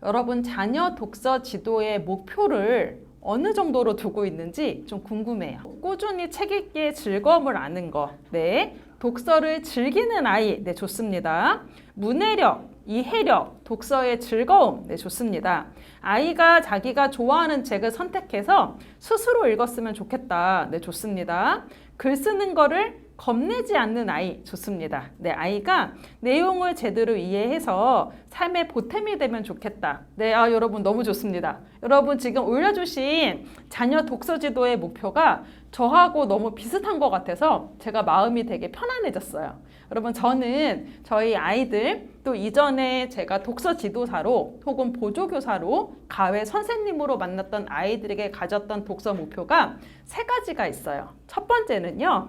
여러분 자녀 독서 지도의 목표를 어느 정도로 두고 있는지 좀 궁금해요. 꾸준히 책 읽기의 즐거움을 아는 거. 네. 독서를 즐기는 아이. 네, 좋습니다. 문해력, 이해력, 독서의 즐거움. 네, 좋습니다. 아이가 자기가 좋아하는 책을 선택해서 스스로 읽었으면 좋겠다. 네, 좋습니다. 글 쓰는 거를 겁내지 않는 아이. 좋습니다. 네, 아이가 내용을 제대로 이해해서 삶의 보탬이 되면 좋겠다. 네, 여러분 너무 좋습니다. 여러분 지금 올려주신 자녀 독서 지도의 목표가 저하고 너무 비슷한 것 같아서 제가 마음이 되게 편안해졌어요. 여러분 저는 저희 아이들 또 이전에 제가 독서 지도사로 혹은 보조교사로 가외 선생님으로 만났던 아이들에게 가졌던 독서 목표가 3가지가 있어요. 첫 번째는요.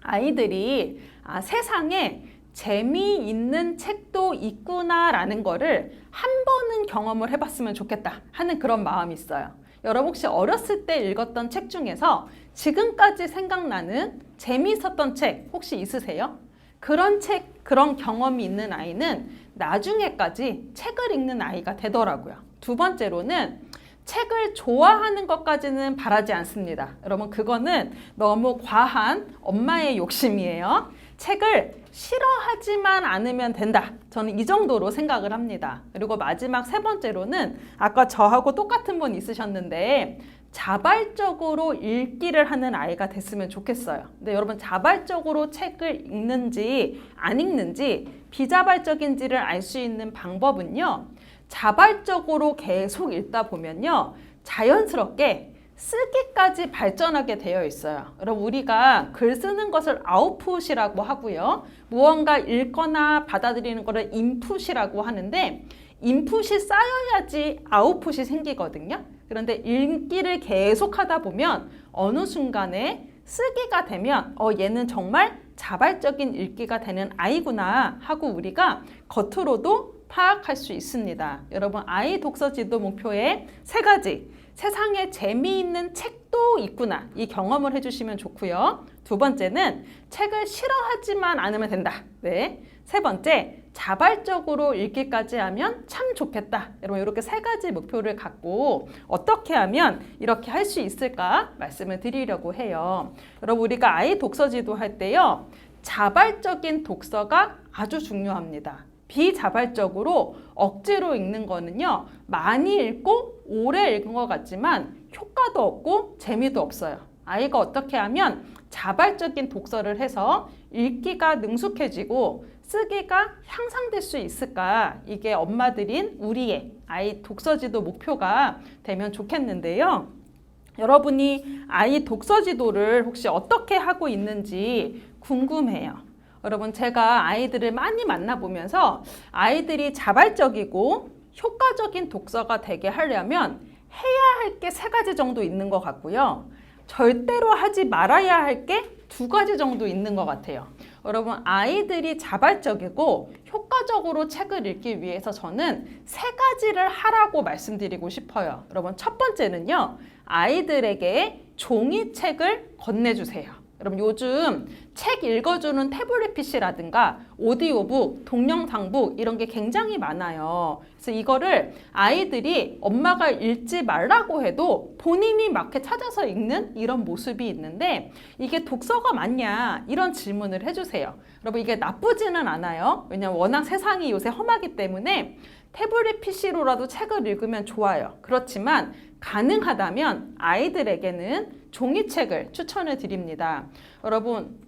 아이들이 세상에 재미있는 책도 있구나라는 거를 한 번은 경험을 해봤으면 좋겠다 하는 그런 마음이 있어요. 여러분 혹시 어렸을 때 읽었던 책 중에서 지금까지 생각나는 재미있었던 책 혹시 있으세요? 그런 책, 그런 경험이 있는 아이는 나중에까지 책을 읽는 아이가 되더라고요. 두 번째로는 책을 좋아하는 것까지는 바라지 않습니다. 여러분 그거는 너무 과한 엄마의 욕심이에요. 책을 싫어하지만 않으면 된다. 저는 이 정도로 생각을 합니다. 그리고 마지막 3번째로는 아까 저하고 똑같은 분 있으셨는데 자발적으로 읽기를 하는 아이가 됐으면 좋겠어요. 근데 여러분 자발적으로 책을 읽는지 안 읽는지 비자발적인지를 알 수 있는 방법은요. 자발적으로 계속 읽다 보면요. 자연스럽게 쓰기까지 발전하게 되어 있어요. 여러분 우리가 글 쓰는 것을 아웃풋이라고 하고요. 무언가 읽거나 받아들이는 것을 인풋이라고 하는데 인풋이 쌓여야지 아웃풋이 생기거든요. 그런데 읽기를 계속 하다 보면 어느 순간에 쓰기가 되면 얘는 정말 자발적인 읽기가 되는 아이구나 하고 우리가 겉으로도 파악할 수 있습니다. 여러분 아이 독서 지도 목표의 3가지 세상에 재미있는 책도 있구나 이 경험을 해주시면 좋고요. 두 번째는 책을 싫어하지만 않으면 된다. 네. 세 번째 자발적으로 읽기까지 하면 참 좋겠다. 여러분 이렇게 3가지 목표를 갖고 어떻게 하면 이렇게 할 수 있을까 말씀을 드리려고 해요. 여러분 우리가 아이 독서 지도 할 때요. 자발적인 독서가 아주 중요합니다. 비자발적으로 억지로 읽는 거는요. 많이 읽고 오래 읽은 것 같지만 효과도 없고 재미도 없어요. 아이가 어떻게 하면 자발적인 독서를 해서 읽기가 능숙해지고 쓰기가 향상될 수 있을까? 이게 엄마들인 우리의 아이 독서지도 목표가 되면 좋겠는데요. 여러분이 아이 독서지도를 혹시 어떻게 하고 있는지 궁금해요. 여러분 제가 아이들을 많이 만나보면서 아이들이 자발적이고 효과적인 독서가 되게 하려면 해야 할 게 3가지 정도 있는 것 같고요. 절대로 하지 말아야 할 게 2가지 정도 있는 것 같아요. 여러분 아이들이 자발적이고 효과적으로 책을 읽기 위해서 저는 3가지를 하라고 말씀드리고 싶어요. 여러분 첫 번째는요. 아이들에게 종이책을 건네주세요. 여러분 요즘 책 읽어주는 태블릿 PC라든가 오디오북, 동영상북 이런 게 굉장히 많아요. 그래서 이거를 아이들이 엄마가 읽지 말라고 해도 본인이 막 찾아서 읽는 이런 모습이 있는데 이게 독서가 맞냐 이런 질문을 해주세요. 여러분 이게 나쁘지는 않아요. 왜냐하면 워낙 세상이 요새 험하기 때문에 태블릿 PC로라도 책을 읽으면 좋아요. 그렇지만 가능하다면 아이들에게는 종이책을 추천을 드립니다. 여러분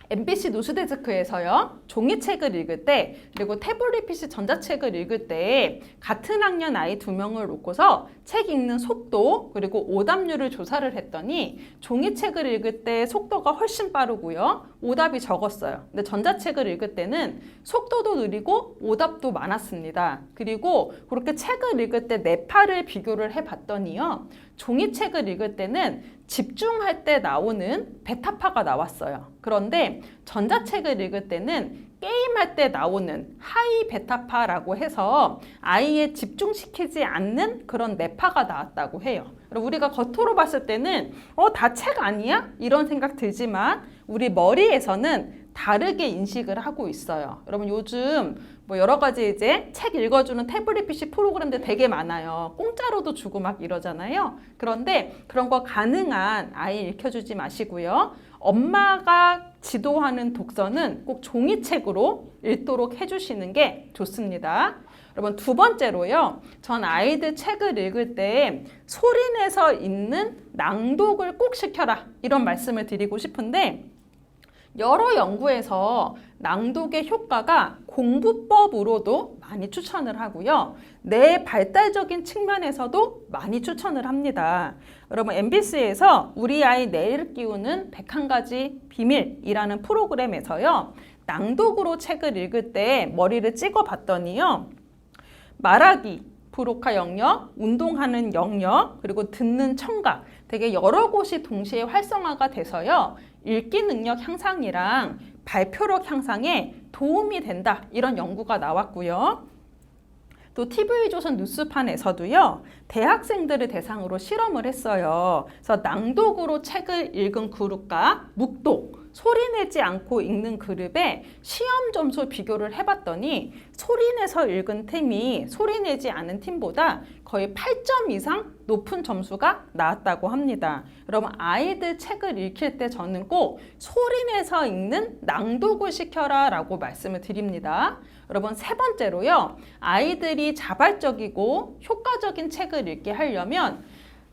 MBC 뉴스데스크에서요. 종이책을 읽을 때 그리고 태블릿 PC 전자책을 읽을 때 같은 학년 아이 2명을 놓고서 책 읽는 속도 그리고 오답률을 조사를 했더니 종이책을 읽을 때 속도가 훨씬 빠르고요. 오답이 적었어요. 근데 전자책을 읽을 때는 속도도 느리고 오답도 많았습니다. 그리고 그렇게 책을 읽을 때 뇌파를 비교를 해봤더니요. 종이책을 읽을 때는 집중할 때 나오는 베타파가 나왔어요. 그런데 전자책을 읽을 때는 게임할 때 나오는 하이 베타파라고 해서 아이에 집중시키지 않는 그런 뇌파가 나왔다고 해요. 우리가 겉으로 봤을 때는 다 책 아니야? 이런 생각 들지만 우리 머리에서는 다르게 인식을 하고 있어요. 여러분 요즘 뭐 여러 가지 이제 책 읽어주는 태블릿 PC 프로그램들 되게 많아요. 공짜로도 주고 막 이러잖아요. 그런데 그런 거 가능한 아이 읽혀주지 마시고요. 엄마가 지도하는 독서는 꼭 종이책으로 읽도록 해주시는 게 좋습니다. 여러분, 두 번째로요. 전 아이들 책을 읽을 때 소리내서 읽는 낭독을 꼭 시켜라, 이런 말씀을 드리고 싶은데, 여러 연구에서 낭독의 효과가 공부법으로도 많이 추천을 하고요. 뇌 발달적인 측면에서도 많이 추천을 합니다. 여러분, MBC에서 우리 아이 뇌를 끼우는 101가지 비밀이라는 프로그램에서요. 낭독으로 책을 읽을 때 머리를 찍어 봤더니요. 말하기, 브로카 영역, 운동하는 영역, 그리고 듣는 청각, 되게 여러 곳이 동시에 활성화가 돼서요. 읽기 능력 향상이랑 발표력 향상에 도움이 된다, 이런 연구가 나왔고요. 또 TV조선 뉴스판에서도요. 대학생들을 대상으로 실험을 했어요. 그래서 낭독으로 책을 읽은 그룹과 묵독, 소리내지 않고 읽는 그룹의 시험 점수 비교를 해봤더니 소리내서 읽은 팀이 소리내지 않은 팀보다 거의 8점 이상 높은 점수가 나왔다고 합니다. 여러분, 아이들 책을 읽힐 때 저는 꼭 소리내서 읽는 낭독을 시켜라 라고 말씀을 드립니다. 여러분, 세 번째로요. 아이들이 자발적이고 효과적인 책을 읽게 하려면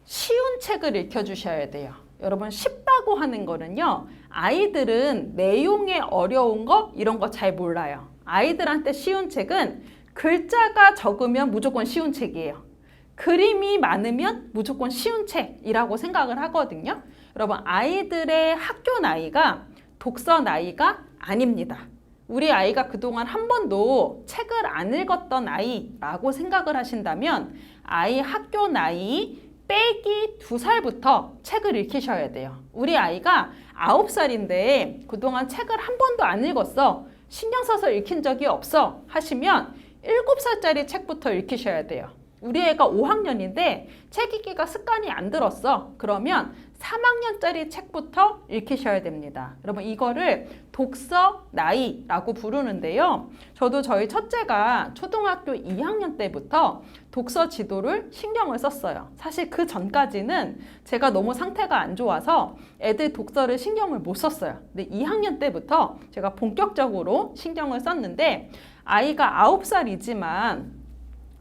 쉬운 책을 읽혀주셔야 돼요. 여러분, 쉽다고 하는 거는요. 아이들은 내용에 어려운 거 이런 거 잘 몰라요. 아이들한테 쉬운 책은 글자가 적으면 무조건 쉬운 책이에요. 그림이 많으면 무조건 쉬운 책이라고 생각을 하거든요. 여러분, 아이들의 학교 나이가 독서 나이가 아닙니다. 우리 아이가 그동안 한 번도 책을 안 읽었던 아이라고 생각을 하신다면 아이 학교 나이 빼기 2살부터 책을 읽히셔야 돼요. 우리 아이가 9살인데 그동안 책을 한 번도 안 읽었어, 신경 써서 읽힌 적이 없어 하시면 7살짜리 책부터 읽히셔야 돼요. 우리 애가 5학년인데 책 읽기가 습관이 안 들었어. 그러면 3학년짜리 책부터 읽히셔야 됩니다. 여러분, 이거를 독서 나이라고 부르는데요. 저도 저희 첫째가 초등학교 2학년 때부터 독서 지도를 신경을 썼어요. 사실 그 전까지는 제가 너무 상태가 안 좋아서 애들 독서를 신경을 못 썼어요. 근데 2학년 때부터 제가 본격적으로 신경을 썼는데, 아이가 9살이지만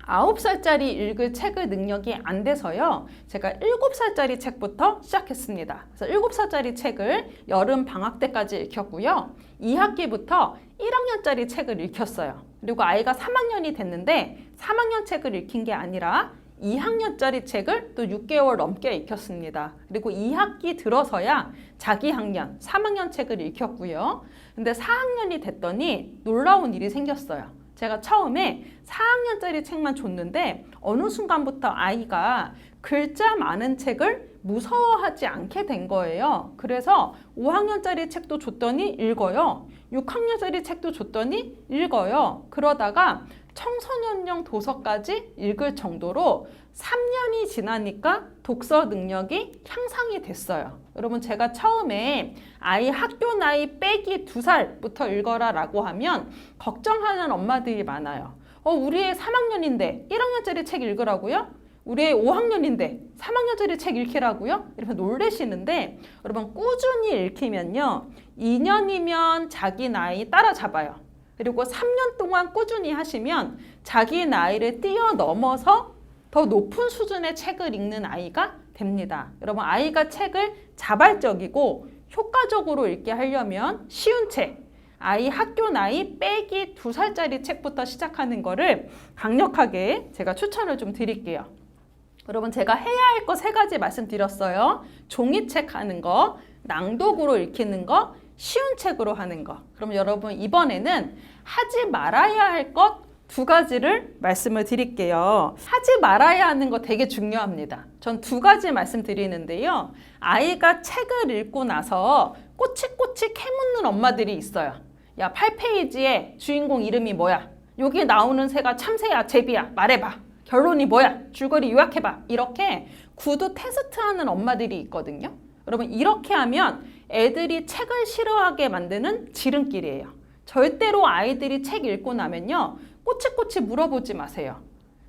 9살짜리 읽을 책을 능력이 안 돼서요. 제가 7살짜리 책부터 시작했습니다. 그래서 7살짜리 책을 여름 방학 때까지 읽혔고요. 2학기부터 1학년짜리 책을 읽혔어요. 그리고 아이가 3학년이 됐는데 3학년 책을 읽힌 게 아니라 2학년짜리 책을 또 6개월 넘게 읽혔습니다. 그리고 2학기 들어서야 자기 학년, 3학년 책을 읽혔고요. 근데 4학년이 됐더니 놀라운 일이 생겼어요. 제가 처음에 4학년짜리 책만 줬는데 어느 순간부터 아이가 글자 많은 책을 무서워하지 않게 된 거예요. 그래서 5학년짜리 책도 줬더니 읽어요. 6학년짜리 책도 줬더니 읽어요. 그러다가 청소년용 도서까지 읽을 정도로 3년이 지나니까 독서 능력이 향상이 됐어요. 여러분, 제가 처음에 아이 학교 나이 빼기 2살부터 읽어라 라고 하면 걱정하는 엄마들이 많아요. 우리 애 3학년인데 1학년짜리 책 읽으라고요? 우리 애 5학년인데 3학년짜리 책 읽히라고요? 이렇게 놀라시는데, 여러분, 꾸준히 읽히면요 2년이면 자기 나이 따라잡아요. 그리고 3년 동안 꾸준히 하시면 자기 나이를 뛰어넘어서 더 높은 수준의 책을 읽는 아이가 됩니다. 여러분, 아이가 책을 자발적이고 효과적으로 읽게 하려면 쉬운 책, 아이 학교 나이 빼기 2살짜리 책부터 시작하는 거를 강력하게 제가 추천을 좀 드릴게요. 여러분, 제가 해야 할 거 3가지 말씀드렸어요. 종이책 하는 거, 낭독으로 읽히는 거, 쉬운 책으로 하는 거. 그럼 여러분, 이번에는 하지 말아야 할 것 2가지를 말씀을 드릴게요. 하지 말아야 하는 거 되게 중요합니다. 전 2가지 말씀드리는데요. 아이가 책을 읽고 나서 꼬치꼬치 캐묻는 엄마들이 있어요. 야, 8페이지에 주인공 이름이 뭐야? 여기 나오는 새가 참새야, 제비야? 말해봐. 결론이 뭐야? 줄거리 요약해봐. 이렇게 구두 테스트하는 엄마들이 있거든요. 여러분, 이렇게 하면 애들이 책을 싫어하게 만드는 지름길이에요. 절대로 아이들이 책 읽고 나면요. 꼬치꼬치 물어보지 마세요.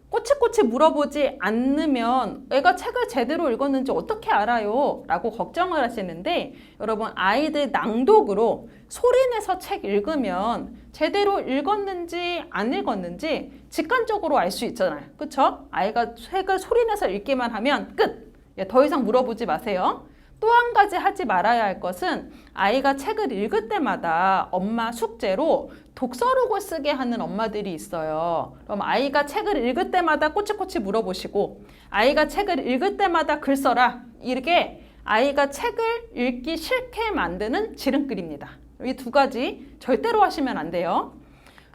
꼬치꼬치 물어보지 않으면 애가 책을 제대로 읽었는지 어떻게 알아요? 라고 걱정을 하시는데 여러분 아이들 낭독으로 소리내서 책 읽으면 제대로 읽었는지 안 읽었는지 직관적으로 알 수 있잖아요. 그쵸? 아이가 책을 소리내서 읽기만 하면 끝! 더 이상 물어보지 마세요. 또 한 가지 하지 말아야 할 것은 아이가 책을 읽을 때마다 엄마 숙제로 독서록을 쓰게 하는 엄마들이 있어요. 그럼 아이가 책을 읽을 때마다 꼬치꼬치 물어보시고 아이가 책을 읽을 때마다 글 써라. 이렇게 아이가 책을 읽기 싫게 만드는 지름길입니다. 이 두 가지 절대로 하시면 안 돼요.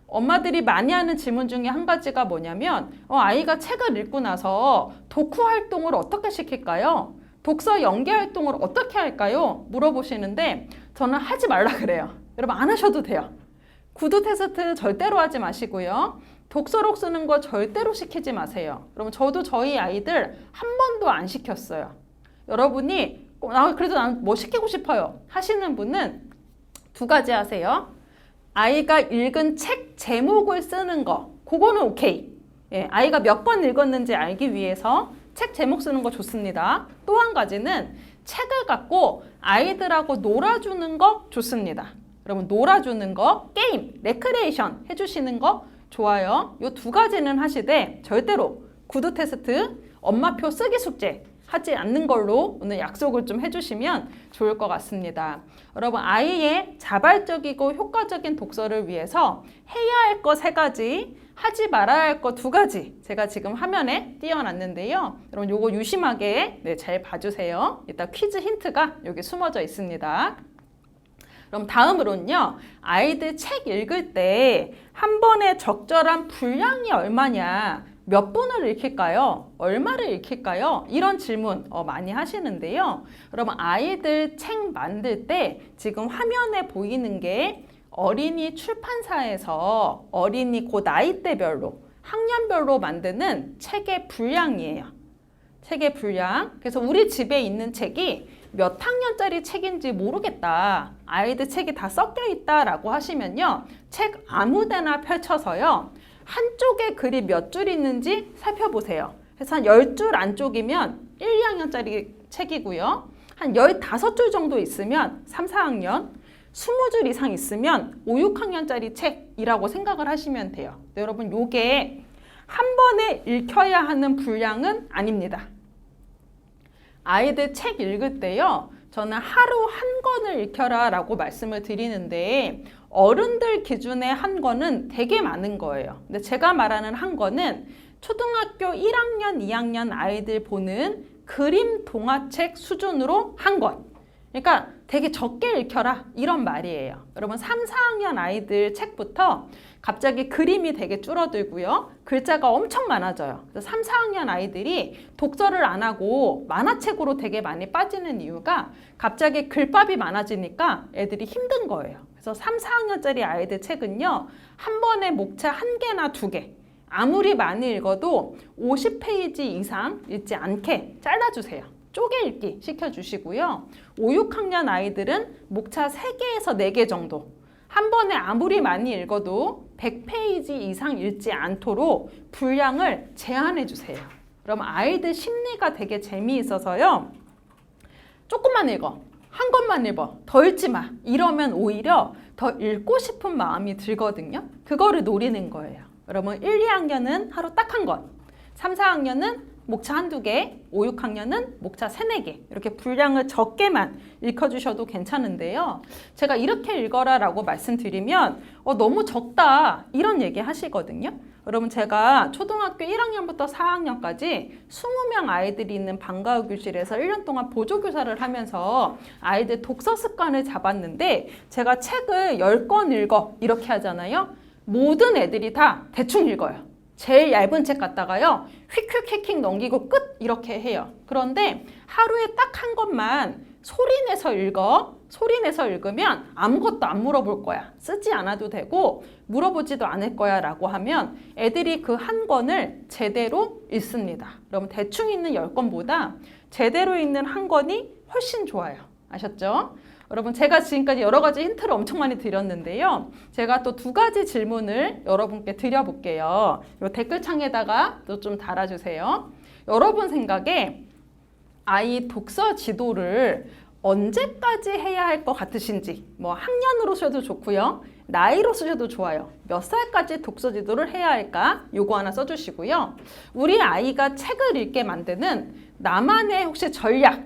엄마들이 많이 하는 질문 중에 한 가지가 뭐냐면 아이가 책을 읽고 나서 독후 활동을 어떻게 시킬까요? 독서 연계 활동을 어떻게 할까요? 물어보시는데 저는 하지 말라 그래요. 여러분 안 하셔도 돼요. 구두 테스트 절대로 하지 마시고요. 독서록 쓰는 거 절대로 시키지 마세요. 여러분 저도 저희 아이들 한 번도 안 시켰어요. 여러분이 그래도 난 뭐 시키고 싶어요 하시는 분은 두 가지 하세요. 아이가 읽은 책 제목을 쓰는 거 그거는 오케이. 아이가 몇 번 읽었는지 알기 위해서 책 제목 쓰는 거 좋습니다. 또 한 가지는 책을 갖고 아이들하고 놀아주는 거 좋습니다. 여러분 놀아주는 거, 게임, 레크레이션 해주시는 거 좋아요. 이 두 가지는 하시되 절대로 구두 테스트, 엄마표 쓰기 숙제 하지 않는 걸로 오늘 약속을 좀 해주시면 좋을 것 같습니다. 여러분 아이의 자발적이고 효과적인 독서를 위해서 해야 할 거 3가지, 하지 말아야 할 거 2가지 제가 지금 화면에 띄워놨는데요. 여러분 요거 유심하게 잘 봐주세요. 이따 퀴즈 힌트가 여기 숨어져 있습니다. 그럼 다음으로는요. 아이들 책 읽을 때 한 번에 적절한 분량이 얼마냐, 몇 분을 읽힐까요? 얼마를 읽힐까요? 이런 질문 많이 하시는데요. 여러분 아이들 책 만들 때 지금 화면에 보이는 게 어린이 출판사에서 어린이 그 나이대별로 학년별로 만드는 책의 분량이에요. 책의 분량. 그래서 우리 집에 있는 책이 몇 학년짜리 책인지 모르겠다. 아이들 책이 다 섞여 있다라고 하시면요. 책 아무데나 펼쳐서요. 한쪽에 글이 몇 줄 있는지 살펴보세요. 그래서 한 10줄 안쪽이면 1, 2학년짜리 책이고요. 한 15줄 정도 있으면 3, 4학년, 20줄 이상 있으면 5, 6학년짜리 책이라고 생각을 하시면 돼요. 여러분 요게 한 번에 읽혀야 하는 분량은 아닙니다. 아이들 책 읽을 때요. 저는 하루 한 권을 읽혀라 라고 말씀을 드리는데 어른들 기준의 한 권은 되게 많은 거예요. 근데 제가 말하는 한 권은 초등학교 1학년, 2학년 아이들 보는 그림 동화책 수준으로 한 권. 그러니까 되게 적게 읽혀라 이런 말이에요. 여러분 3, 4학년 아이들 책부터 갑자기 그림이 되게 줄어들고요. 글자가 엄청 많아져요. 그래서 3, 4학년 아이들이 독서를 안 하고 만화책으로 되게 많이 빠지는 이유가 갑자기 글밥이 많아지니까 애들이 힘든 거예요. 그래서 3, 4학년짜리 아이들 책은요. 한 번에 목차 1개나 2개. 아무리 많이 읽어도 50페이지 이상 읽지 않게 잘라주세요. 쪼개 읽기 시켜주시고요. 5, 6학년 아이들은 목차 3개에서 4개 정도. 한 번에 아무리 많이 읽어도 100페이지 이상 읽지 않도록 분량을 제한해 주세요. 그럼 아이들 심리가 되게 재미있어서요. 조금만 읽어. 한 권만 읽어. 더 읽지 마. 이러면 오히려 더 읽고 싶은 마음이 들거든요. 그거를 노리는 거예요. 여러분 1, 2학년은 하루 딱 한 권. 3, 4학년은 목차 1-2개, 5, 6학년은 목차 3-4개 이렇게 분량을 적게만 읽어주셔도 괜찮은데요. 제가 이렇게 읽어라 라고 말씀드리면 너무 적다 이런 얘기 하시거든요. 여러분 제가 초등학교 1학년부터 4학년까지 20명 아이들이 있는 방과후 교실에서 1년 동안 보조교사를 하면서 아이들 독서 습관을 잡았는데 제가 책을 10권 읽어 이렇게 하잖아요. 모든 애들이 다 대충 읽어요. 제일 얇은 책 갖다가요. 휙휙휙휙 넘기고 끝 이렇게 해요. 그런데 하루에 딱 한 권만 소리내서 읽어. 소리내서 읽으면 아무것도 안 물어볼 거야. 쓰지 않아도 되고 물어보지도 않을 거야 라고 하면 애들이 그 한 권을 제대로 읽습니다. 그러면 대충 읽는 10권보다 제대로 읽는 한 권이 훨씬 좋아요. 아셨죠? 여러분 제가 지금까지 여러 가지 힌트를 엄청 많이 드렸는데요. 제가 또 두 가지 질문을 여러분께 드려볼게요. 이 댓글창에다가 또 좀 달아주세요. 여러분 생각에 아이 독서 지도를 언제까지 해야 할 것 같으신지, 뭐 학년으로 쓰셔도 좋고요. 나이로 쓰셔도 좋아요. 몇 살까지 독서 지도를 해야 할까? 요거 하나 써주시고요. 우리 아이가 책을 읽게 만드는 나만의 혹시 전략,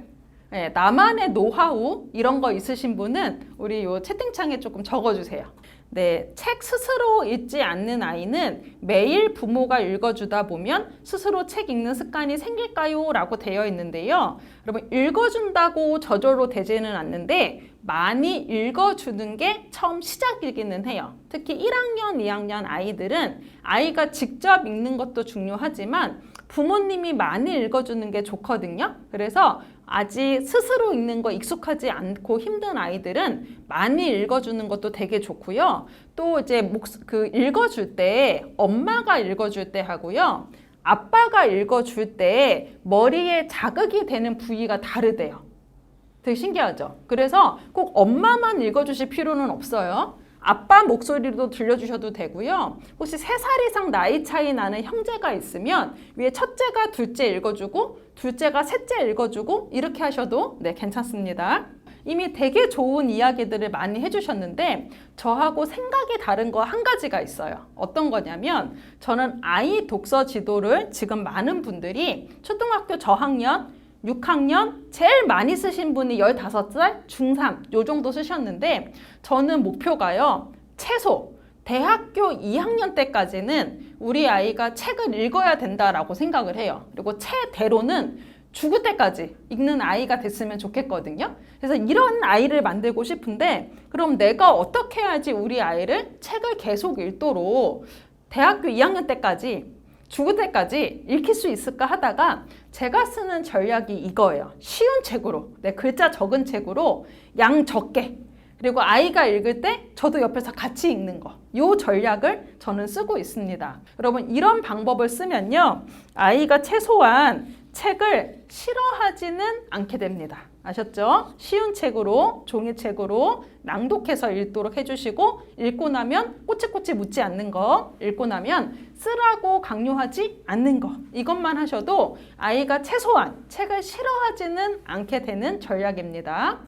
나만의 노하우 이런 거 있으신 분은 우리 요 채팅창에 조금 적어주세요. 네, 책 스스로 읽지 않는 아이는 매일 부모가 읽어주다 보면 스스로 책 읽는 습관이 생길까요? 라고 되어 있는데요. 여러분 읽어준다고 저절로 되지는 않는데 많이 읽어주는 게 처음 시작이기는 해요. 특히 1학년, 2학년 아이들은 아이가 직접 읽는 것도 중요하지만 부모님이 많이 읽어주는 게 좋거든요. 그래서 아직 스스로 읽는 거 익숙하지 않고 힘든 아이들은 많이 읽어주는 것도 되게 좋고요. 또 이제 읽어줄 때 엄마가 읽어줄 때 하고요. 아빠가 읽어줄 때 머리에 자극이 되는 부위가 다르대요. 되게 신기하죠? 그래서 꼭 엄마만 읽어주실 필요는 없어요. 아빠 목소리도 들려주셔도 되고요. 혹시 3살 이상 나이 차이 나는 형제가 있으면 위에 첫째가 둘째 읽어주고 둘째가 셋째 읽어주고 이렇게 하셔도 네, 괜찮습니다. 이미 되게 좋은 이야기들을 많이 해주셨는데 저하고 생각이 다른 거 한 가지가 있어요. 어떤 거냐면 저는 아이 독서 지도를 지금 많은 분들이 초등학교 저학년 6학년 제일 많이 쓰신 분이 15살, 중3 요 정도 쓰셨는데 저는 목표가요. 최소 대학교 2학년 때까지는 우리 아이가 책을 읽어야 된다라고 생각을 해요. 그리고 최대로는 죽을 때까지 읽는 아이가 됐으면 좋겠거든요. 그래서 이런 아이를 만들고 싶은데 그럼 내가 어떻게 해야지 우리 아이를 책을 계속 읽도록 대학교 2학년 때까지 죽을 때까지 읽힐 수 있을까 하다가 제가 쓰는 전략이 이거예요. 쉬운 책으로, 네, 글자 적은 책으로 양 적게 그리고 아이가 읽을 때 저도 옆에서 같이 읽는 거. 이 전략을 저는 쓰고 있습니다. 여러분 이런 방법을 쓰면요. 아이가 최소한 책을 싫어하지는 않게 됩니다. 아셨죠? 쉬운 책으로, 종이책으로 낭독해서 읽도록 해주시고 읽고 나면 꼬치꼬치 묻지 않는 거, 읽고 나면 쓰라고 강요하지 않는 거 이것만 하셔도 아이가 최소한 책을 싫어하지는 않게 되는 전략입니다.